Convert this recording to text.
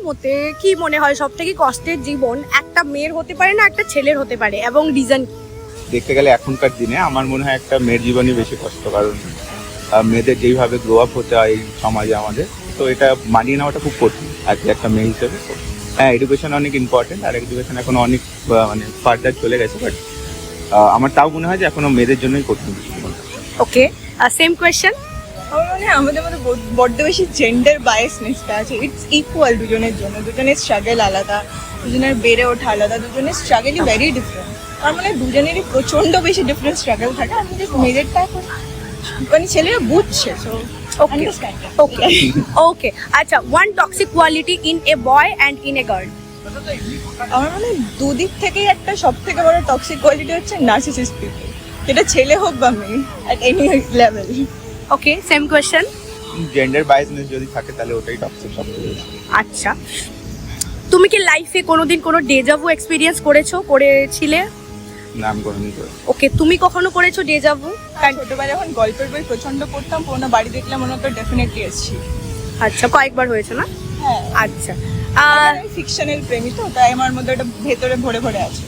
মতে কি মনে হয় সব থেকে কষ্টের জীবন একটা মেয়ের হতে পারে না একটা ছেলের হতে পারে, এবং রিজন কি? দেখতে গেলে এখনকার দিনে আমার মনে হয় একটা মেয়ের জীবনই বেশি কষ্ট, কারণ মেয়েদের যেইভাবে গ্রো আপ হতে হয় এই সমাজে আমাদের, তো এটা মানিয়ে নেওয়াটা খুব কঠিন আর কি একটা মেয়ে হিসেবে। হ্যাঁ, এডুকেশন অনেক ইম্পর্টেন্ট, আর এডুকেশন এখন অনেক মানে ফার্দার চলে গেছে, বাট আমার তাও মনে হয় যে এখনো মেয়েদের জন্যই কঠিন। ওকে, সেম কোয়েশ্চেন। আমার মনে হয় আমাদের মধ্যে বড্ড বেশি জেন্ডার বায়াসনেসটা আছে। ইটস ইকুয়াল দুজনের জন্য, দুজনের স্ট্রাগল আলাদা, দুজনের বেড়ে ওঠা আলাদা, দুজনের স্ট্রাগলই ভেরি ডিফারেন্ট। আমার মনে হয় দুজনেরই প্রচণ্ড বেশি ডিফারেন্ট স্ট্রাগল থাকে। আমাদের মেয়েদেরটা এখন মানে ছেলেরা বুঝছে, সো ওকে ওকে ওকে, আচ্ছা, one toxic quality in a boy and in a girl. আমার মনে হয় দুদিক থেকেই একটা সব থেকে বড় টক্সিক কোয়ালিটি হচ্ছে নার্সিসিস্ট পিপল, যেটা ছেলে হোক বা মেয়ে, at any level. Okay, same question. Gender biasness যদি থাকে তাহলে ওটাই টক্সিক সবথেকে বেশি। আচ্ছা, তুমি কি লাইফে কোনোদিন কোনো ডেজাভু এক্সপিরিয়েন্স করেছিলে? না, আমি কোনোদিন করি। ওকে, তুমি কখনো করেছো ডেজাভু? ছোটবেলায় যখন গল্পের বই প্রচন্ড পড়তাম, পুরোনো বাড়ি দেখলাম মনে হতো ডেফিনেটলি এসেছি। আচ্ছা, কয়েকবার হয়েছে না? হ্যাঁ, আচ্ছা, আমি ফিকশনের প্রেমী, তো তাই আমার মধ্যে ওটা ভেতরে ভরে ভরে আছে।